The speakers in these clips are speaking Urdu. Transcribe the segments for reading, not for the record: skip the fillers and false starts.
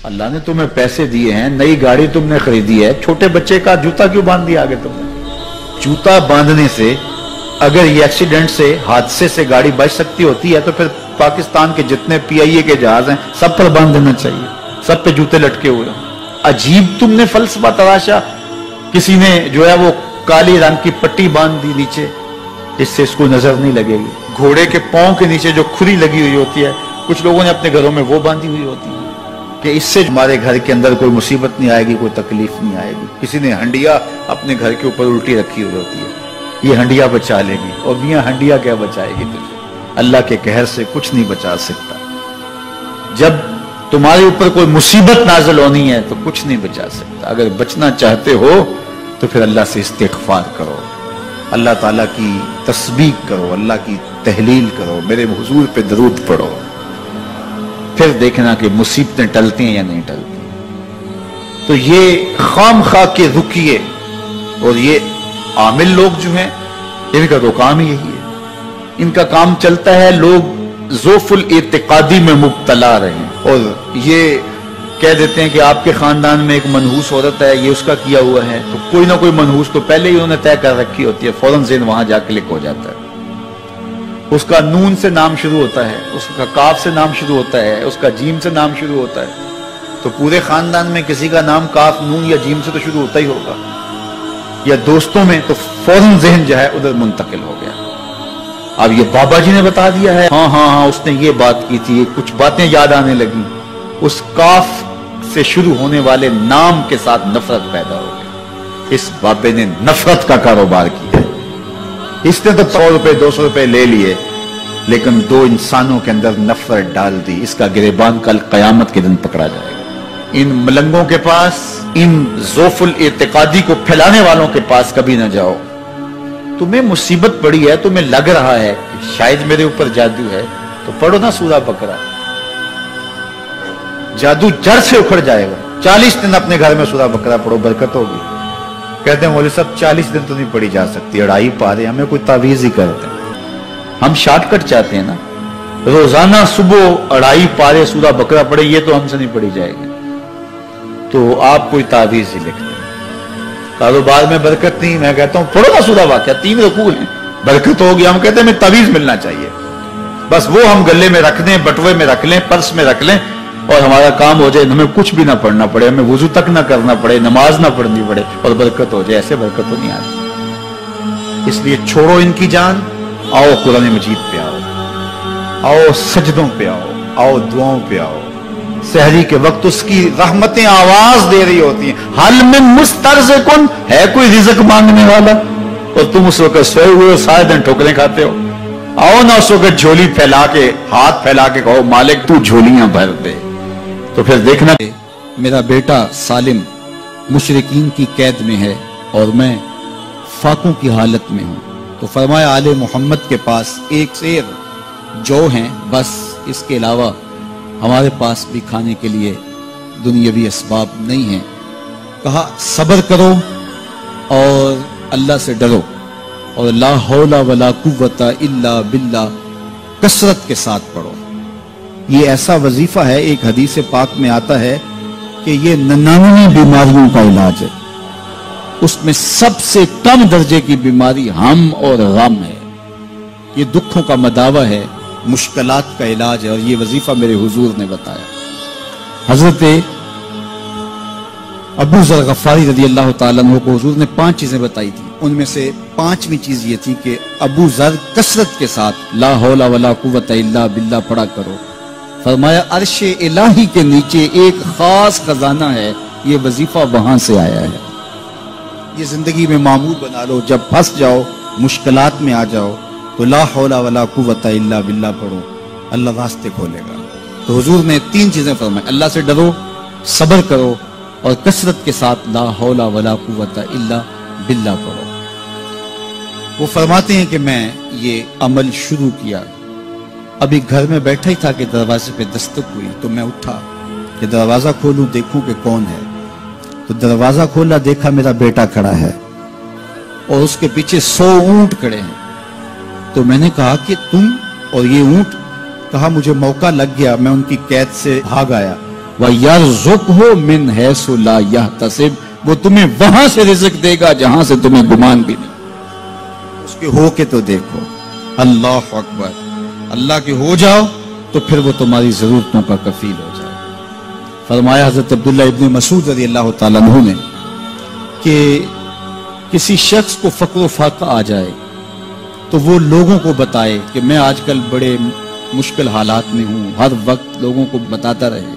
اللہ نے تمہیں پیسے دیے ہیں, نئی گاڑی تم نے خریدی ہے, چھوٹے بچے کا جوتا کیوں باندھ دیا آگے تم نے؟ جوتا باندھنے سے اگر یہ ایکسیڈنٹ سے, حادثے سے گاڑی بچ سکتی ہوتی ہے تو پھر پاکستان کے جتنے PIA کے جہاز ہیں سب پر باندھ دینا چاہیے, سب پہ جوتے لٹکے ہوئے. عجیب تم نے فلسفہ تراشا. کسی نے جو ہے وہ کالی رنگ کی پٹی باندھ دی نیچے, اس سے اس کو نظر نہیں لگے گی. گھوڑے کے پاؤں کے نیچے جو کھری لگی ہوئی ہوتی ہے, کچھ لوگوں نے اپنے گھروں میں وہ باندھی ہوئی ہوتی ہے کہ اس سے ہمارے گھر کے اندر کوئی مصیبت نہیں آئے گی, کوئی تکلیف نہیں آئے گی. کسی نے ہنڈیا اپنے گھر کے اوپر الٹی رکھی ہوئی ہوتی ہے, یہ ہنڈیا بچا لے گی. اور میاں ہنڈیا کیا بچائے گی تجھے؟ اللہ کے قہر سے کچھ نہیں بچا سکتا. جب تمہارے اوپر کوئی مصیبت نازل ہونی ہے تو کچھ نہیں بچا سکتا. اگر بچنا چاہتے ہو تو پھر اللہ سے استغفار کرو, اللہ تعالیٰ کی تسبیح کرو, اللہ کی تحلیل کرو, میرے حضور پہ درود پڑھو, پھر دیکھنا کہ مصیبتیں ٹلتی ہیں یا نہیں ٹلتی. تو یہ خام خواہ کے رکیے, اور یہ عامل لوگ جو ہیں ان کا تو کام ہی یہی ہے. ان کا کام چلتا ہے لوگ ذوف الاعتقادی میں مبتلا رہے ہیں, اور یہ کہہ دیتے ہیں کہ آپ کے خاندان میں ایک منحوس عورت ہے, یہ اس کا کیا ہوا ہے, تو کوئی نہ کوئی منحوس تو پہلے ہی انہوں نے طے کر رکھی ہوتی ہے, فوراً ذہن وہاں جا کلک ہو جاتا ہے. اس کا نون سے نام شروع ہوتا ہے, اس کا کاف سے نام شروع ہوتا ہے, اس کا جیم سے نام شروع ہوتا ہے, تو پورے خاندان میں کسی کا نام کاف, نون یا جیم سے تو شروع ہوتا ہی ہوگا, یا دوستوں میں, تو فوراً ذہن جو ہے ادھر منتقل ہو گیا. اب یہ بابا جی نے بتا دیا ہے, ہاں ہاں ہاں اس نے یہ بات کی تھی, کچھ باتیں یاد آنے لگی. اس کاف سے شروع ہونے والے نام کے ساتھ نفرت پیدا ہو گئی. اس بابے نے نفرت کا کاروبار کیا. اس نے تو 100 روپے 200 روپے لے لیے, لیکن دو انسانوں کے اندر نفرت ڈال دی. اس کا گریبان کل قیامت کے دن پکڑا جائے گا. ان ملنگوں کے پاس, ان ذوف الاعتقادی کو پھیلانے والوں کے پاس کبھی نہ جاؤ. تمہیں مصیبت پڑی ہے, تمہیں لگ رہا ہے کہ شاید میرے اوپر جادو ہے, تو پڑھو نا سورہ بقرہ, جادو جڑ سے اکھڑ جائے گا. 40 دن اپنے گھر میں سورہ بقرہ پڑھو, برکت ہوگی. کہتے ہیں مولوی صاحب 40 دن تو نہیں پڑھی جا سکتی, 2.5 پارے, ہمیں کوئی تعویذ ہی کرتے ہیں. ہم شارٹ کٹ چاہتے ہیں نا, روزانہ صبح 2.5 پارے سورہ بقرہ پڑھے, یہ تو ہم سے نہیں پڑھی جائے گی. تو آپ کوئی تعویذ ہی لکھتے ہیں. کاروبار میں برکت نہیں, میں کہتا ہوں پڑھو نا سورہ واقعہ, 3 رکوع ہیں, برکت ہوگی. ہم کہتے ہیں ہمیں تعویذ ملنا چاہیے, بس وہ ہم گلے میں رکھ دیں, بٹوے میں رکھ لیں, پرس میں رکھ لیں, اور ہمارا کام ہو جائے, ہمیں کچھ بھی نہ پڑھنا پڑے, ہمیں وضو تک نہ کرنا پڑے, نماز نہ پڑھنی پڑے, اور برکت ہو جائے. ایسے برکت تو نہیں آتی. اس لیے چھوڑو ان کی جان, آؤ قرآن مجید پہ آؤ, آؤ سجدوں پہ آؤ, آؤ دعاؤں پہ آؤ. سحری کے وقت اس کی رحمتیں آواز دے رہی ہوتی ہیں, حل من مسترزقن, ہے کوئی رزق مانگنے والا, اور تم اس وقت سوئے ہوئے ہو, سارے دن ٹھوکریں کھاتے ہو. آؤ نا اس وقت جھولی پھیلا کے, ہاتھ پھیلا کے کہو مالک تو جھولیاں بھر دے. تو پھر دیکھنا, میرا بیٹا سالم مشرکین کی قید میں ہے اور میں فاقوں کی حالت میں ہوں. تو فرمایا آل محمد کے پاس ایک سیر جو ہیں بس, اس کے علاوہ ہمارے پاس بھی کھانے کے لیے دنیاوی اسباب نہیں ہیں. کہا صبر کرو اور اللہ سے ڈرو, اور لا حول ولا قوت الا باللہ کثرت کے ساتھ پڑھو. یہ ایسا وظیفہ ہے, ایک حدیث پاک میں آتا ہے کہ یہ 99 بیماریوں کا علاج ہے. اس میں سب سے کم درجے کی بیماری ہم اور غم ہے. یہ دکھوں کا مداوع ہے, مشکلات کا علاج ہے, اور یہ وظیفہ میرے حضور نے بتایا. حضرت ابو ذر غفاری رضی اللہ تعالیٰ عنہ کو حضور نے 5 چیزیں بتائی تھی. ان میں سے 5ویں چیز یہ تھی کہ ابو ذر کثرت کے ساتھ لا حول ولا قوت الا باللہ پڑھا کرو. فرمایا عرش الہی کے نیچے ایک خاص خزانہ ہے, یہ وظیفہ وہاں سے آیا ہے. یہ زندگی میں معمول بنا لو, جب پھنس جاؤ, مشکلات میں آ جاؤ, تو لا حول ولا قوت الا باللہ پڑھو, اللہ راستے کھولے گا. تو حضور نے 3 چیزیں فرمائی, اللہ سے ڈرو, صبر کرو, اور کثرت کے ساتھ لا حول ولا قوت الا باللہ پڑھو. وہ فرماتے ہیں کہ میں یہ عمل شروع کیا, ابھی گھر میں بیٹھا ہی تھا کہ دروازے پہ دستک ہوئی. تو میں اٹھا کہ دروازہ کھولوں دیکھوں کہ کون ہے. تو دروازہ کھولا, دیکھا میرا بیٹا کھڑا ہے اور اس کے پیچھے 100 اونٹ کھڑے ہیں. تو میں نے کہا کہ تم اور یہ اونٹ؟ کہا مجھے موقع لگ گیا, میں ان کی قید سے بھاگ آیا. وَيَرْزُقْهُ مِنْ حَيْثُ لَا يَحْتَسِبُ، وہ تمہیں وہاں سے رزق دے گا جہاں سے تمہیں گمان بھی نہیں۔ اس کے ہو کے تو دیکھو، اللہ اکبر، اللہ کے ہو جاؤ تو پھر وہ تمہاری ضرورتوں کا کفیل ہو جائے۔ فرمایا حضرت عبداللہ ابن مسعود رضی اللہ تعالیٰ عنہ نے کہ کسی شخص کو فقر و فاقہ آ جائے تو وہ لوگوں کو بتائے کہ میں آج کل بڑے مشکل حالات میں ہوں، ہر وقت لوگوں کو بتاتا رہے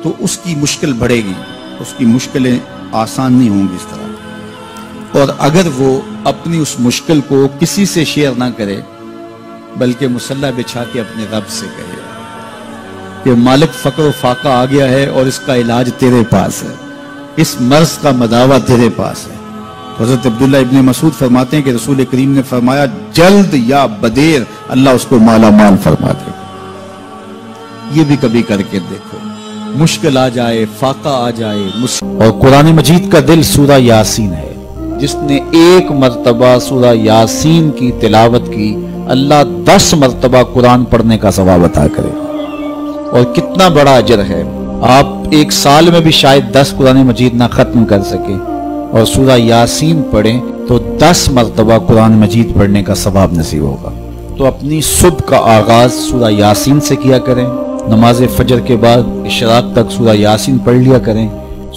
تو اس کی مشکل بڑھے گی، اس کی مشکلیں آسان نہیں ہوں گی اس طرح۔ اور اگر وہ اپنی اس مشکل کو کسی سے شیئر نہ کرے بلکہ مصلی بچھا کے اپنے رب سے کہے کہ مالک فقر و فاقہ آ گیا ہے اور اس کا علاج تیرے پاس ہے، اس مرض کا مداوع تیرے پاس ہے۔ حضرت عبداللہ ابن مسعود فرماتے ہیں کہ رسول کریم نے فرمایا جلد یا بدیر اللہ اس کو مالا مال فرما دے گا۔ یہ بھی کبھی کر کے دیکھو، مشکل آ جائے، فاقہ آ جائے۔ اور قرآن مجید کا دل سورہ یاسین ہے، جس نے ایک مرتبہ سورہ یاسین کی تلاوت کی اللہ 10 مرتبہ قرآن پڑھنے کا ثواب عطا کرے۔ اور کتنا بڑا اجر ہے، آپ ایک سال میں بھی شاید 10 قرآن مجید نہ ختم کر سکیں اور سورہ یاسین پڑھیں تو 10 مرتبہ قرآن مجید پڑھنے کا ثواب نصیب ہوگا۔ تو اپنی صبح کا آغاز سورہ یاسین سے کیا کریں، نماز فجر کے بعد اشراق تک سورہ یاسین پڑھ لیا کریں۔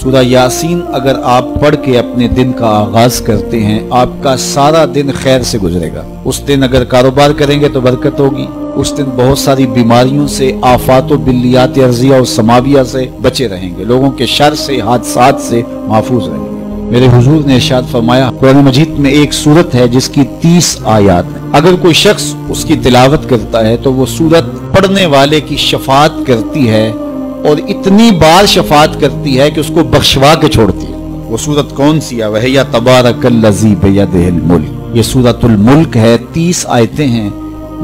سورہ یاسین اگر آپ پڑھ کے اپنے دن کا آغاز کرتے ہیں آپ کا سارا دن خیر سے گزرے گا۔ اس دن اگر کاروبار کریں گے تو برکت ہوگی، اس دن بہت ساری بیماریوں سے، آفات و بلیات ارضیہ اور سماویہ سے بچے رہیں گے، لوگوں کے شر سے، حادثات سے محفوظ رہیں گے۔ میرے حضور نے ارشاد فرمایا قرآن مجید میں ایک سورت ہے جس کی 30 آیات ہیں، اگر کوئی شخص اس کی تلاوت کرتا ہے تو وہ سورت پڑھنے والے کی شفاعت کرتی ہے اور اتنی بار شفاعت کرتی ہے کہ اس کو بخشوا کے چھوڑتی ہے۔ وہ سورت کون سی ہے؟ وَهِيَ تَبَارَكَ الَّذِي بِيَدِهِ الْمُلْكُ، یہ سورۃ الملک ہے، 30 آیتیں ہیں۔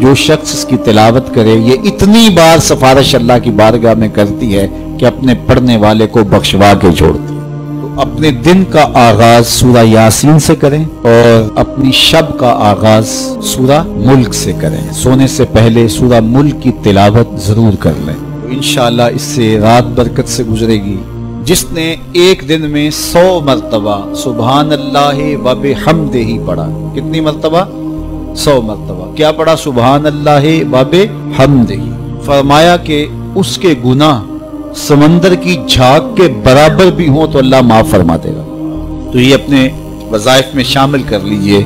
جو شخص اس کی تلاوت کرے یہ اتنی بار سفارش اللہ کی بارگاہ میں کرتی ہے کہ اپنے پڑھنے والے کو بخشوا کے چھوڑتی ہے۔ تو اپنے دن کا آغاز سورہ یاسین سے کریں اور اپنی شب کا آغاز سورہ ملک سے کریں۔ سونے سے پہلے سورہ ملک کی تلاوت ضرور کر لیں، انشاءاللہ اس سے رات برکت سے گزرے گی۔ جس نے ایک دن میں 100 مرتبہ سبحان اللہ و بحمدہ پڑھا، کتنی مرتبہ؟ 100 مرتبہ کیا پڑھا؟ سبحان اللہ و بحمدہ، فرمایا کہ اس کے گناہ سمندر کی جھاگ کے برابر بھی ہوں تو اللہ معاف فرما دے گا۔ تو یہ اپنے وظائف میں شامل کر لیجئے،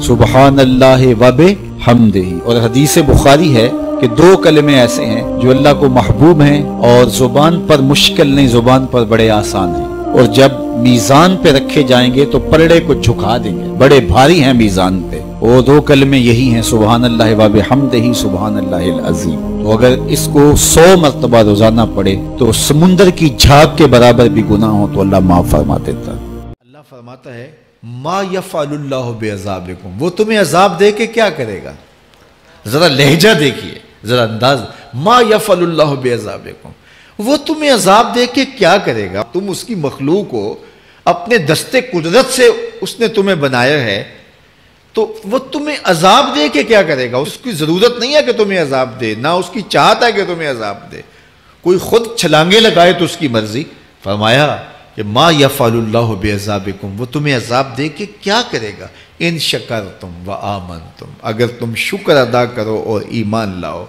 سبحان اللہ و بحمدہ۔ اور حدیث بخاری ہے کہ 2 کلمے ایسے ہیں جو اللہ کو محبوب ہیں اور زبان پر مشکل نہیں، زبان پر بڑے آسان ہیں، اور جب میزان پہ رکھے جائیں گے تو پلڑے کو جھکا دیں گے، بڑے بھاری ہیں میزان پہ۔ وہ 2 کلمے یہی ہیں، سبحان اللہ و بحمدہ، سبحان اللہ العظیم۔ تو اگر اس کو 100 مرتبہ روزانہ پڑھے تو سمندر کی جھاگ کے برابر بھی گناہ ہو تو اللہ معاف فرما دیتا ہے۔ اللہ فرماتا ہے ما یفعل اللہ بعذابکم، وہ تمہیں عذاب دے کے کیا کرے گا؟ ذرا لہجہ دیکھیے، ذرا انداز، ما یفعل اللہ بعذابکم، وہ تمہیں عذاب دے کے کیا کرے گا؟ تم اس کی مخلوق ہو، اپنے دستے قدرت سے اس نے تمہیں بنایا ہے، تو وہ تمہیں عذاب دے کے کیا کرے گا؟ اس کی ضرورت نہیں ہے کہ تمہیں عذاب دے، نہ اس کی چاہت ہے کہ تمہیں عذاب دے، کوئی خود چھلانگے لگائے تو اس کی مرضی۔ فرمایا کہ ما یفعل اللہ بعذابکم، وہ تمہیں عذاب دے کے کیا کرے گا؟ ان شکرتم و آمنتم، اگر تم شکر ادا کرو اور ایمان لاؤ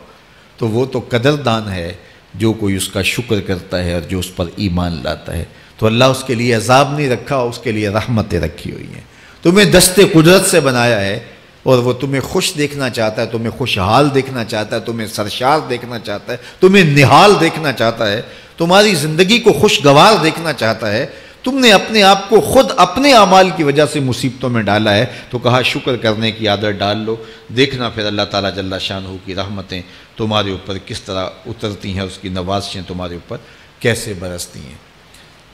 تو وہ تو قدردان ہے جو کوئی اس کا شکر کرتا ہے اور جو اس پر ایمان لاتا ہے۔ تو اللہ اس کے لیے عذاب نہیں رکھا، اس کے لیے رحمتیں رکھی ہوئی ہیں۔ تمہیں دستے قدرت سے بنایا ہے اور وہ تمہیں خوش دیکھنا چاہتا ہے، تمہیں خوشحال دیکھنا چاہتا ہے، تمہیں سرشار دیکھنا چاہتا ہے، تمہیں نہال دیکھنا چاہتا ہے، تمہاری زندگی کو خوشگوار دیکھنا چاہتا ہے۔ تم نے اپنے آپ کو خود اپنے اعمال کی وجہ سے مصیبتوں میں ڈالا ہے، تو کہا شکر کرنے کی عادت ڈال لو، دیکھنا پھر اللہ تعالیٰ جل شانہ کی رحمتیں تمہارے اوپر کس طرح اترتی ہیں، اس کی نوازشیں تمہارے اوپر کیسے برستی ہیں۔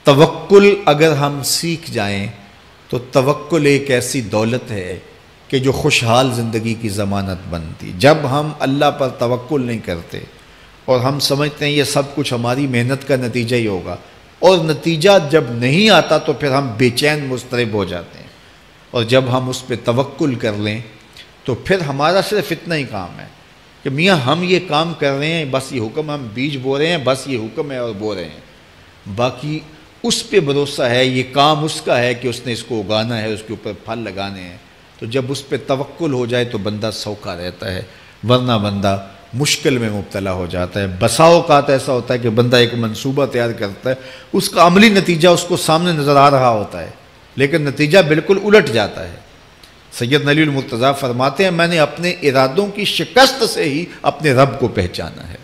توکل اگر ہم سیکھ جائیں تو توکل ایک ایسی دولت ہے کہ جو خوشحال زندگی کی ضمانت بنتی۔ جب ہم اللہ پر توکل نہیں کرتے اور ہم سمجھتے ہیں یہ سب کچھ ہماری محنت کا نتیجہ ہی ہوگا، اور نتیجہ جب نہیں آتا تو پھر ہم بے چین مضطرب ہو جاتے ہیں، اور جب ہم اس پہ توکل کر لیں تو پھر ہمارا صرف اتنا ہی کام ہے کہ میاں ہم یہ کام کر رہے ہیں، بس یہ حکم، ہم بیج بو رہے ہیں، بس یہ حکم ہے اور بو رہے ہیں، باقی اس پہ بھروسہ ہے، یہ کام اس کا ہے کہ اس نے اس کو اگانا ہے، اس کے اوپر پھل لگانے ہیں۔ تو جب اس پہ توکل ہو جائے تو بندہ سوکھا رہتا ہے، ورنہ بندہ مشکل میں مبتلا ہو جاتا ہے۔ بسا اوقات ایسا ہوتا ہے کہ بندہ ایک منصوبہ تیار کرتا ہے، اس کا عملی نتیجہ اس کو سامنے نظر آ رہا ہوتا ہے، لیکن نتیجہ بالکل الٹ جاتا ہے۔ سید علی المرتضیٰ فرماتے ہیں میں نے اپنے ارادوں کی شکست سے ہی اپنے رب کو پہچانا ہے،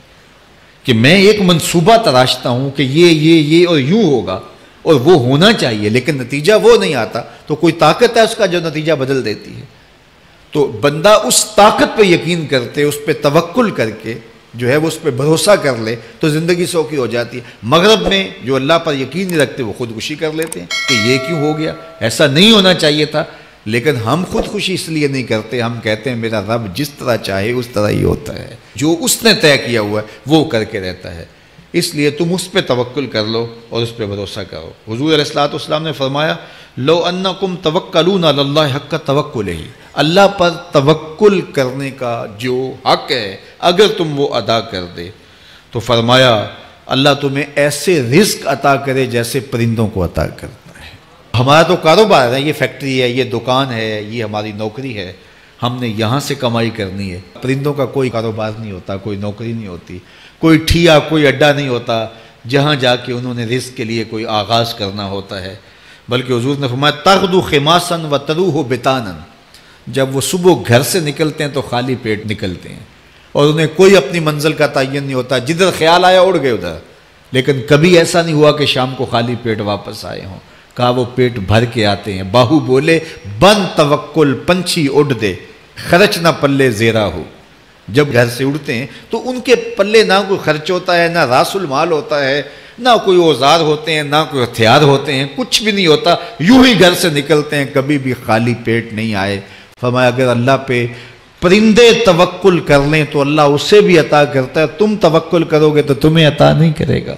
کہ میں ایک منصوبہ تراشتا ہوں کہ یہ اور یوں ہوگا اور وہ ہونا چاہیے، لیکن نتیجہ وہ نہیں آتا، تو کوئی طاقت ہے اس کا جو نتیجہ بدل دیتی ہے۔ تو بندہ اس طاقت پہ یقین کرتے، اس پہ توکل کر کے جو ہے وہ اس پہ بھروسہ کر لے تو زندگی سوکھی ہو جاتی ہے۔ مغرب میں جو اللہ پر یقین نہیں رکھتے وہ خودکشی کر لیتے ہیں کہ یہ کیوں ہو گیا، ایسا نہیں ہونا چاہیے تھا، لیکن ہم خودکشی اس لیے نہیں کرتے، ہم کہتے ہیں میرا رب جس طرح چاہے اس طرح ہی ہوتا ہے، جو اس نے طے کیا ہوا ہے وہ کر کے رہتا ہے، اس لیے تم اس پہ توکل کر لو اور اس پہ بھروسہ کرو۔ حضور علیہ الصلوۃ والسلام نے فرمایا لو انکم توکلون علی اللہ حق توکلہ، اللہ پر توکل کرنے کا جو حق ہے اگر تم وہ ادا کر دے تو فرمایا اللہ تمہیں ایسے رزق عطا کرے جیسے پرندوں کو عطا کرتا ہے۔ ہمارا تو کاروبار ہے، یہ فیکٹری ہے، یہ دکان ہے، یہ ہماری نوکری ہے، ہم نے یہاں سے کمائی کرنی ہے۔ پرندوں کا کوئی کاروبار نہیں ہوتا، کوئی نوکری نہیں ہوتی، کوئی ٹھیا، کوئی اڈا نہیں ہوتا جہاں جا کے انہوں نے رزق کے لیے کوئی آغاز کرنا ہوتا ہے، بلکہ حضور نے فرمایا تغدو خماسا وتروح بطانا، جب وہ صبح گھر سے نکلتے ہیں تو خالی پیٹ نکلتے ہیں اور انہیں کوئی اپنی منزل کا تعین نہیں ہوتا، جدھر خیال آیا اڑ گئے ادھر، لیکن کبھی ایسا نہیں ہوا کہ شام کو خالی پیٹ واپس آئے ہوں، کہا وہ پیٹ بھر کے آتے ہیں۔ باہو بولے بن توکل پنچھی اڑ دے، خرچ نہ پلے زیرا ہو، جب گھر سے اڑتے ہیں تو ان کے پلے نہ کوئی خرچ ہوتا ہے، نہ راس المال ہوتا ہے، نہ کوئی اوزار ہوتے ہیں، نہ کوئی ہتھیار ہوتے ہیں، کچھ بھی نہیں ہوتا، یوں ہی گھر سے نکلتے ہیں، کبھی بھی خالی پیٹ نہیں آئے۔ فرمایا اگر اللہ پہ پرندے توکل کر لیں تو اللہ اسے بھی عطا کرتا ہے، تم توکل کرو گے تو تمہیں عطا نہیں کرے گا۔